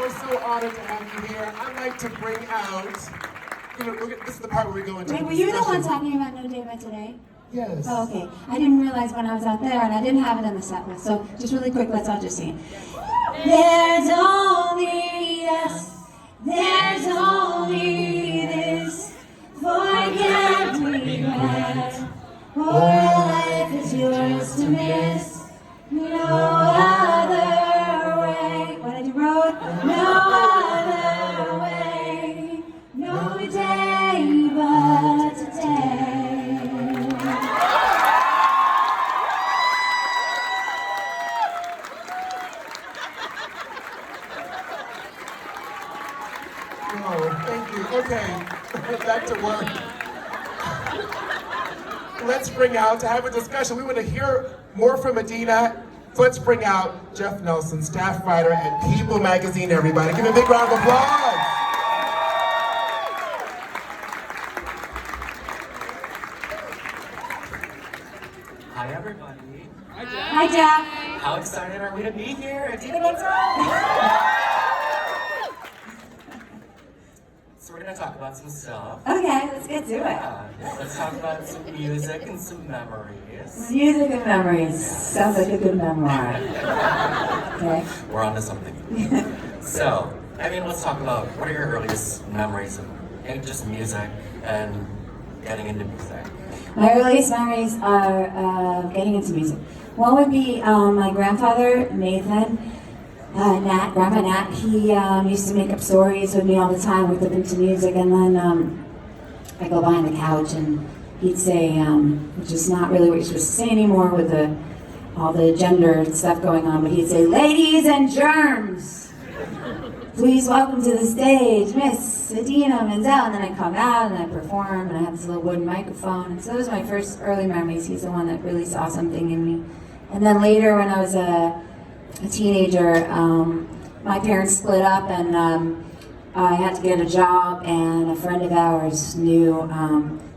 We're so honored to have you here. I'd like to bring out, this is the part where we go into Wait, were you the one talking about No Day But Today? Yes. Oh, okay. I didn't realize when I was out there, and I didn't have it in the set list. So just really quick, let's all just sing it. There's only us. There's only this. Forget regret. For life is yours to miss. No other way. What did you wrote? No other way. No day but today. Oh, thank you. Okay, back to work. Let's bring out, to have a discussion, we want to hear more from Idina. Let's bring out Jeff Nelson, staff writer at People Magazine, everybody. Give him a big round of applause. Hi, everybody. Hi, Jeff. How excited are we to be here at Idina? So we're going to talk about some stuff. Okay, let's get to it. Let's talk about some music and some memories. Music and memories. Sounds like a good memoir. Okay. We're on to something. So, let's talk about what are your earliest memories of just music and getting into music? My earliest memories are getting into music. One would be my grandfather, Nathan. Grandpa Nat, he used to make up stories with me all the time. We'd look into music, and then I go behind the couch, and he'd say, which is not really what you're supposed to say anymore with all the gender stuff going on, but he'd say, "Ladies and germs, please welcome to the stage, Miss Idina Menzel." And then I come out and I perform, and I have this little wooden microphone. And so those are my first early memories. He's the one that really saw something in me. And then later, when I was a teenager, my parents split up, and I had to get a job, and a friend of ours knew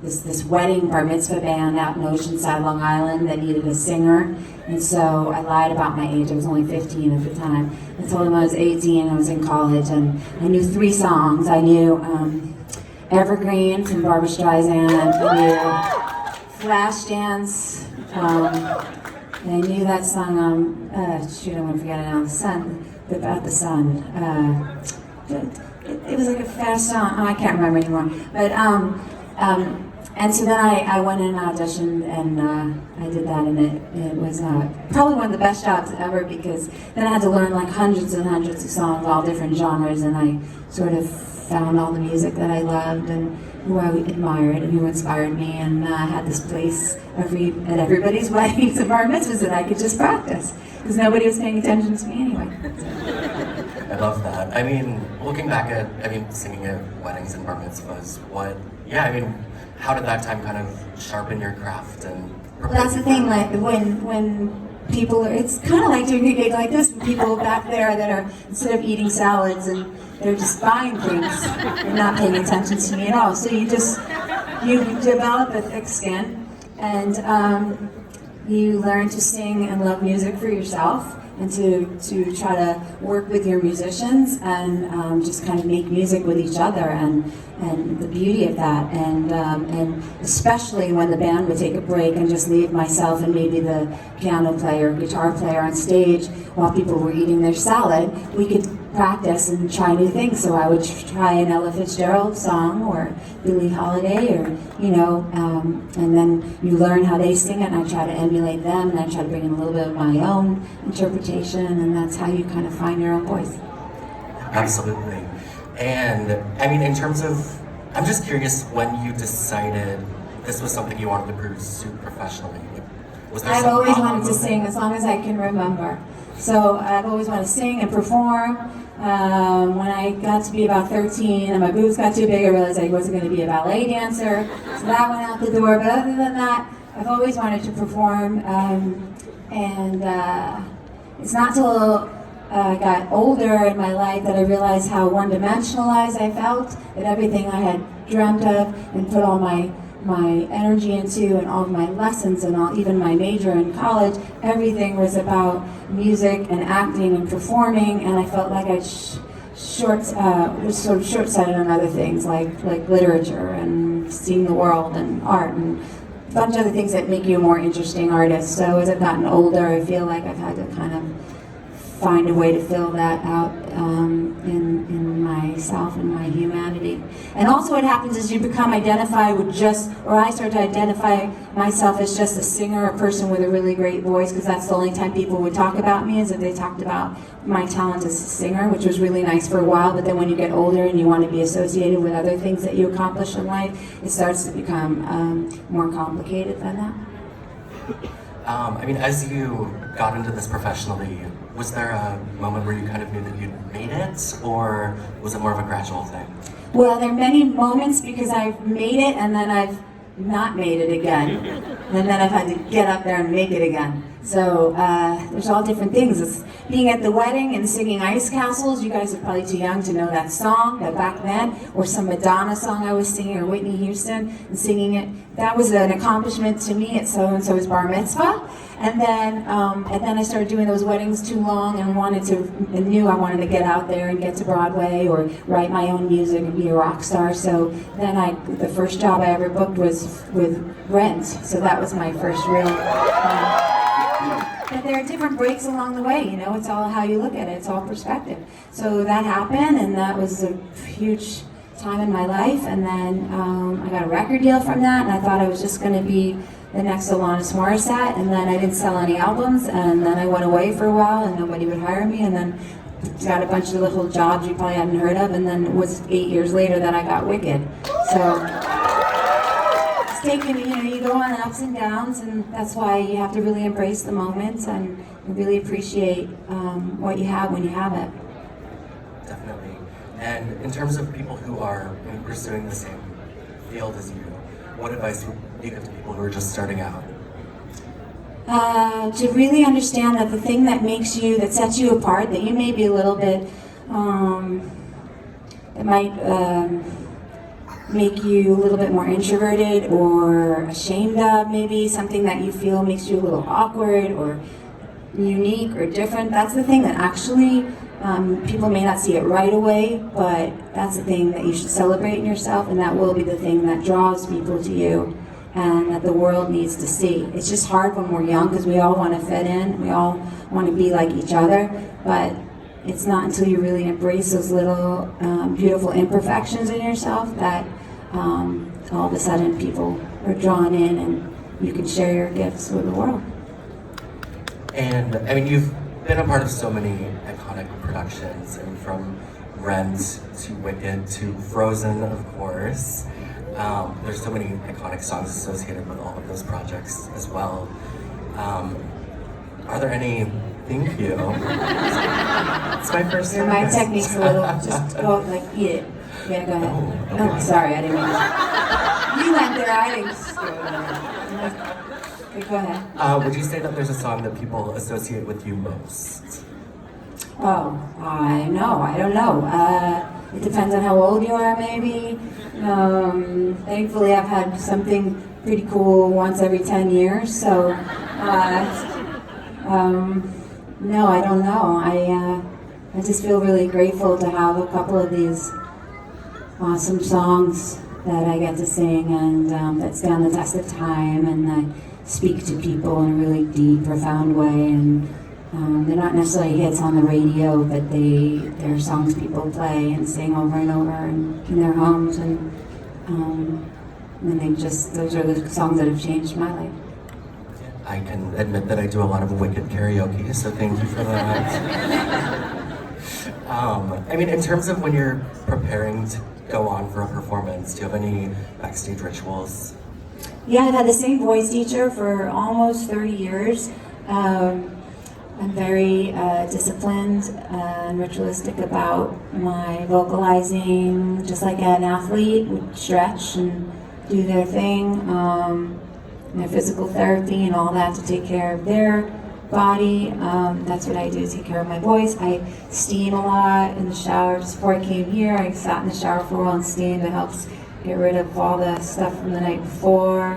this wedding bar mitzvah band out in Oceanside, Long Island, that needed a singer. And so I lied about my age. I was only 15 at the time. I told him I was 18, I was in college, and I knew 3 songs. I knew Evergreen from Barbra Streisand, I knew Flashdance, and I knew that song, I'm gonna forget it now, about the sun. It was like a fast song, I can't remember anymore. But, and so then I went in and auditioned, and I did that, and it was probably one of the best jobs ever, because then I had to learn like hundreds and hundreds of songs, all different genres, and I sort of found all the music that I loved, and who I admired and who inspired me, and I had this place at everybody's weddings and bar mitzvahs that I could just practice, because nobody was paying attention to me anyway. I love that. Looking back at, singing at weddings and bar mitzvahs, how did that time kind of sharpen your craft and Well, that's the thing, like when people are, it's kind of like doing a gig like this, with people back there that are, instead of eating salads, and they're just buying things and not paying attention to me at all. So you develop a thick skin, and you learn to sing and love music for yourself, and to try to work with your musicians, and just kind of make music with each other, and the beauty of that, and especially when the band would take a break and just leave myself and maybe the piano player, guitar player on stage while people were eating their salad, we could practice and try new things. So I would try an Ella Fitzgerald song or Billie Holiday, or and then you learn how they sing it, and I try to emulate them, and I try to bring in a little bit of my own interpretation, and that's how you kind of find your own voice. Absolutely. And in terms of, I'm just curious when you decided this was something you wanted to pursue professionally. I've always wanted to sing as long as I can remember. So I've always wanted to sing and perform. When I got to be about 13 and my boobs got too big, I realized I wasn't going to be a ballet dancer. So that went out the door. But other than that, I've always wanted to perform. It's not till I got older in my life that I realized how one-dimensionalized I felt, that everything I had dreamt of and put all my energy into, and all of my lessons, and even my major in college, everything was about music and acting and performing, and I felt like I was sort of short-sighted on other things like literature and seeing the world and art and a bunch of other things that make you a more interesting artist. So as I've gotten older, I feel like I've had to kind of find a way to fill that out in myself and my humanity. And also what happens is you become identified with I start to identify myself as just a singer, a person with a really great voice, because that's the only time people would talk about me, is if they talked about my talent as a singer, which was really nice for a while, but then when you get older and you want to be associated with other things that you accomplish in life, it starts to become more complicated than that. I mean, as you got into this professionally, was there a moment where you kind of knew that you'd made it, or was it more of a gradual thing? Well, there are many moments because I've made it and then I've not made it again. And then I've had to get up there and make it again. So there's all different things. It's being at the wedding and singing Ice Castles. You guys are probably too young to know that song, but back then, or some Madonna song I was singing, or Whitney Houston, and singing it. That was an accomplishment to me at so-and-so's bar mitzvah. And then I started doing those weddings too long and knew I wanted to get out there and get to Broadway or write my own music and be a rock star. So then the first job I ever booked was with Rent. So that was my first real. But there are different breaks along the way, it's all how you look at it, it's all perspective. So that happened, and that was a huge time in my life, and then I got a record deal from that, and I thought I was just going to be the next Alanis Morissette, and then I didn't sell any albums, and then I went away for a while, and nobody would hire me, and then got a bunch of little jobs you probably hadn't heard of, and then it was 8 years later that I got Wicked. So taken, you go on ups and downs, and that's why you have to really embrace the moment and really appreciate what you have when you have it. Definitely. And in terms of people who are pursuing the same field as you, what advice would you give to people who are just starting out? To really understand that the thing that sets you apart, that you may be a little bit, that might make you a little bit more introverted or ashamed of, maybe something that you feel makes you a little awkward or unique or different. That's the thing that actually people may not see it right away, but that's the thing that you should celebrate in yourself, and that will be the thing that draws people to you and that the world needs to see. It's just hard when we're young because we all want to fit in, we all want to be like each other, but it's not until you really embrace those little beautiful imperfections in yourself that all of a sudden people are drawn in and you can share your gifts with the world. And I mean, you've been a part of so many iconic productions, and from Rent to Wicked to Frozen, of course. There's so many iconic songs associated with all of those projects as well. Are there any? Thank you. It's my first time. My technique's a little, just go, eat it. Yeah, go ahead. Oh, okay. Oh, sorry, I didn't mean to. You went there, I didn't just go there. Okay, go ahead. Would you say that there's a song that people associate with you most? Oh, I don't know. It depends on how old you are, maybe. Thankfully, I've had something pretty cool once every 10 years, so no, I don't know. I just feel really grateful to have a couple of these awesome songs that I get to sing and that stand the test of time and that speak to people in a really deep, profound way. And they're not necessarily hits on the radio, but they're songs people play and sing over and over in their homes. And those are the songs that have changed my life. I can admit that I do a lot of Wicked karaoke, so thank you for that. I mean, in terms of when you're preparing to go on for a performance, do you have any backstage rituals? Yeah, I've had the same voice teacher for almost 30 years. I'm very disciplined and ritualistic about my vocalizing, just like an athlete would stretch and do their thing. Their physical therapy and all that to take care of their body. That's what I do, take care of my voice. I steam a lot in the shower. Just before I came here, I sat in the shower for a while and steamed. It helps get rid of all the stuff from the night before.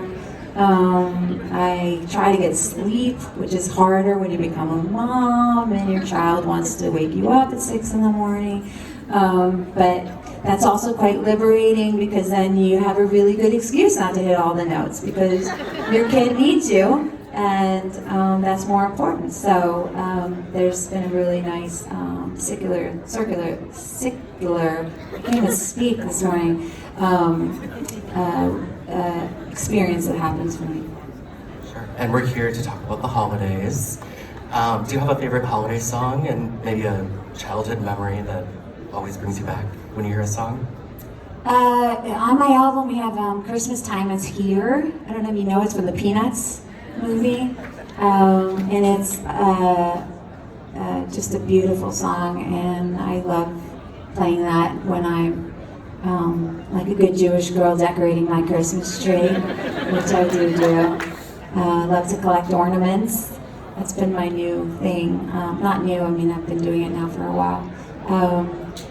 I try to get sleep, which is harder when you become a mom and your child wants to wake you up at 6 in the morning. But that's also quite liberating because then you have a really good excuse not to hit all the notes because your kid needs you, and that's more important. So there's been a really nice circular, I can't even speak this morning, experience that happens for me. Sure. And we're here to talk about the holidays. Do you have a favorite holiday song and maybe a childhood memory that always brings you back when you hear a song? On my album, we have Christmas Time Is Here. I don't know if you know, it's from the Peanuts movie. And it's just a beautiful song, and I love playing that when I'm like a good Jewish girl decorating my Christmas tree, which I do. I love to collect ornaments. That's been my new thing. Not new, I mean, I've been doing it now for a while.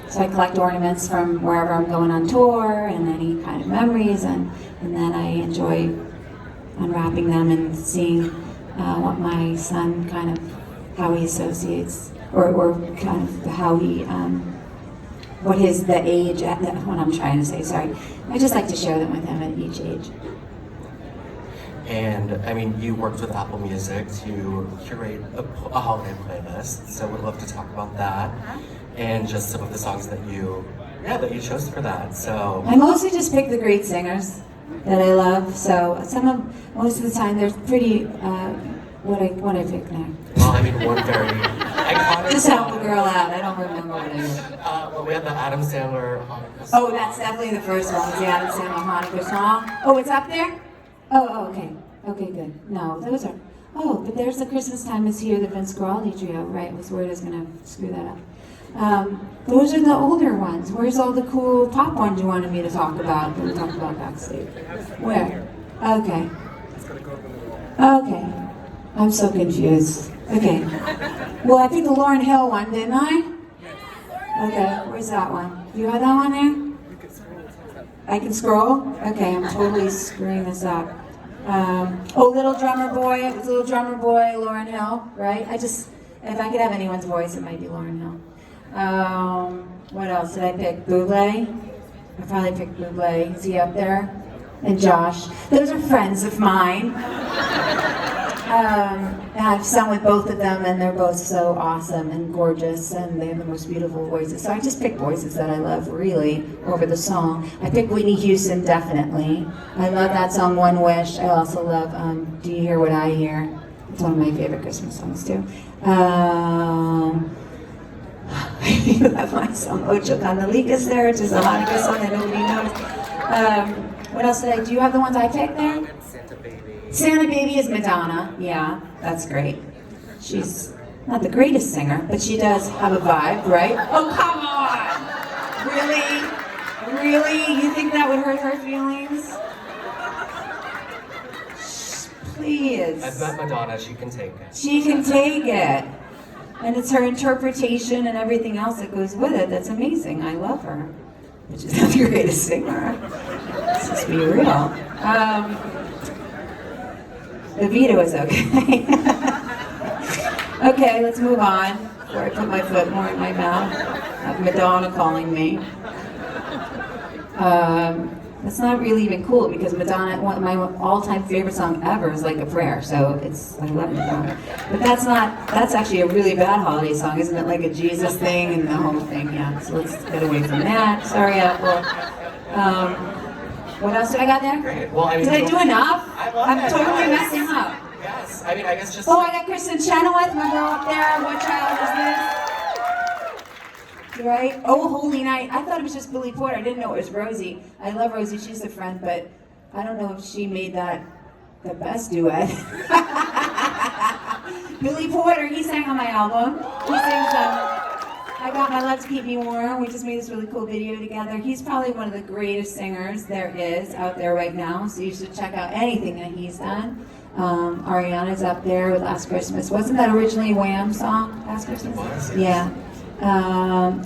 So I collect ornaments from wherever I'm going on tour and any kind of memories, and then I enjoy unwrapping them and seeing what my son kind of, how he associates, or kind of how he, what the age, what I'm trying to say, sorry. I just like to share them with him at each age. And I mean, you worked with Apple Music to curate a holiday playlist, so we'd love to talk about that and just some of the songs that you chose for that. So I mostly just pick the great singers that I love. So most of the time they're pretty. What I pick now. Well, I mean, one very iconic. Just help the girl out. I don't remember what it is. Well, we had the Adam Sandler Hanukkah song. Oh, that's definitely the first one. The Adam Sandler Hanukkah song. Oh, it's up there. Oh, okay. Okay, good. No, those are. Oh, but there's the Christmas Time Is Here, the Vince Guaraldi trio. Right, I was worried I was gonna screw that up. Those are the older ones. Where's all the cool pop ones you wanted me to talk about? That we talked about backstage. Where? Okay. Okay. I'm so confused. Okay. Well, I picked the Lauryn Hill one, didn't I? Okay. Where's that one? You have that one there? I can scroll? Okay, I'm totally screwing this up. Little Drummer Boy. It was Little Drummer Boy, Lauryn Hill, right? If I could have anyone's voice, it might be Lauryn Hill. What else did I pick? Bublé. I probably picked Bublé. Is he up there? And Josh. Those are friends of mine. And I've sung with both of them, and they're both so awesome and gorgeous, and they have the most beautiful voices. So I just pick voices that I love, really, over the song. I pick Whitney Houston, definitely. I love that song, One Wish. I also love Do You Hear What I Hear? It's one of my favorite Christmas songs, too. You have my song, Ocho Candelicas there, which is a Hanukkah song that nobody knows. What else did I do? You have the ones I picked there? Santa Baby is Madonna. Yeah, that's great. She's not the greatest singer, but she does have a vibe, right? Oh, come on! Really? Really? You think that would hurt her feelings? Please. I've met Madonna, she can take it. She can take it. And it's her interpretation and everything else that goes with it that's amazing. I love her. But she's not the greatest singer. Let's just be real. The veto is okay. Okay, let's move on before I put my foot more in my mouth. I have Madonna calling me. That's not really even cool because Madonna, one of my all-time favorite song ever is Like a Prayer, so I love Madonna. But that's actually a really bad holiday song, isn't it? Like a Jesus thing and the whole thing, yeah. So let's get away from that. Sorry, Apple. What else did I got there? Great. Well, I mean, did I do enough? I'm totally yes. messing up. Yes. I mean, I guess just. Oh, I got Kristen Chenoweth, my girl up there. What child is this? Right? Oh, Holy Night. I thought it was just Billy Porter. I didn't know it was Rosie. I love Rosie. She's a friend, but I don't know if she made that the best duet. Billy Porter, he sang on my album. He sings I Got My Love to Keep Me Warm. We just made this really cool video together. He's probably one of the greatest singers there is out there right now, so you should check out anything that he's done. Ariana's up there with Last Christmas. Wasn't that originally a Wham song, Last Christmas? Yeah.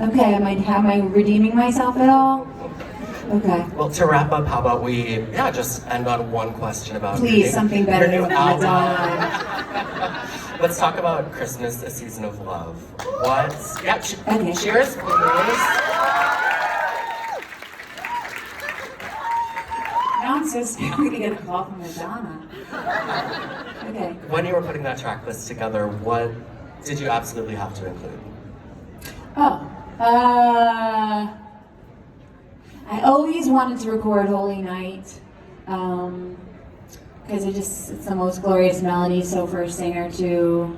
Okay, am I redeeming myself at all? Okay. Well, to wrap up, how about we, just end on one question about Please, something better your new than album. Madonna. let's talk about Christmas, a season of love. What? Yeah, Okay. cheers, please. Now I'm so scared to get a call from Madonna. Okay. When you were putting that track list together, what did you absolutely have to include? Oh, I always wanted to record Holy Night because it's the most glorious melody. So for a singer to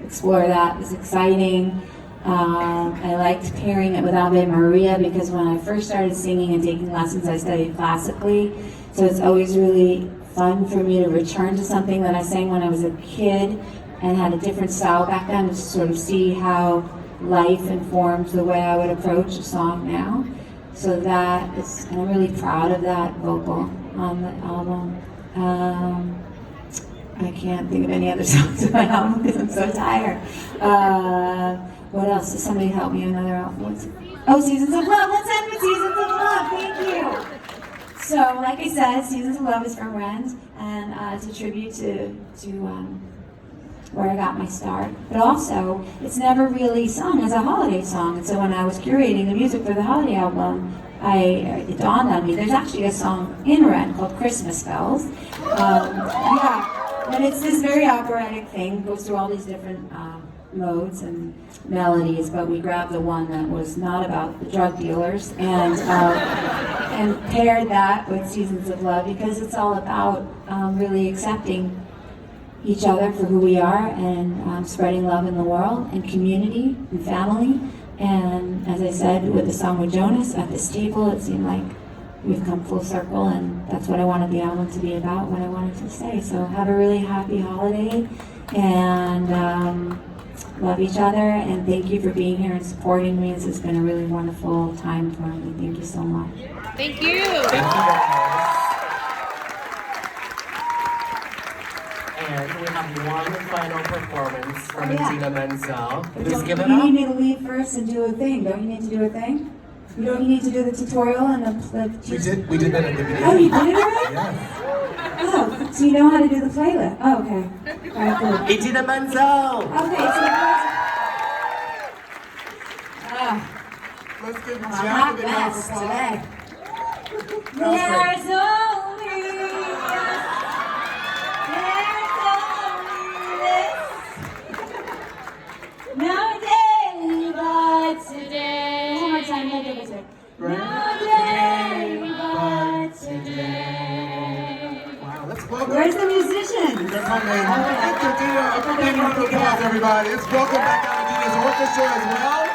explore that was exciting. I liked pairing it with Ave Maria because when I first started singing and taking lessons, I studied classically. So it's always really fun for me to return to something that I sang when I was a kid and had a different style back then, to sort of see how life informed the way I would approach a song now. So that is, and I'm really proud of that vocal on the album. I can't think of any other songs on my album because I'm so tired. What else? Does somebody help me? Another album? Oh, Seasons of Love. Let's end with Seasons of Love. Thank you. So, like I said, Seasons of Love is from Rent, and it's a tribute to where I got my start. But also, it's never really sung as a holiday song. And so when I was curating the music for the holiday album, it dawned on me, there's actually a song in Rent called Christmas Bells. Yeah, and it's this very operatic thing, goes through all these different modes and melodies, but we grabbed the one that was not about the drug dealers and paired that with Seasons of Love because it's all about really accepting each other for who we are and spreading love in the world and community and family. And as I said with the song with Jonas at this table, it seemed like we've come full circle, and that's what I wanted the album to be about, what I wanted to say. So have a really happy holiday and love each other, and thank you for being here and supporting me. This has been a really wonderful time for me. Thank you so much. Thank you. Thank you guys. And we have one final performance from Idina Menzel. Please give it You up. need me to leave first and do a thing. Don't you need to do a thing? You don't need to do the tutorial and the We did that at the beginning. Oh, you did it already? Yes. Oh, so you know how to do the playlist? Oh, okay. All right, cool. Idina Menzel. Okay, so Let's give I'm Jack not a big round of best applause. today. That was great. There's only no day but today. One more time, no day but today. No day but today. Wow, let's welcome. Where's the musicians? They're coming. Let's give Idina a big round of applause, everybody. Let's welcome back out Idina's orchestra as well.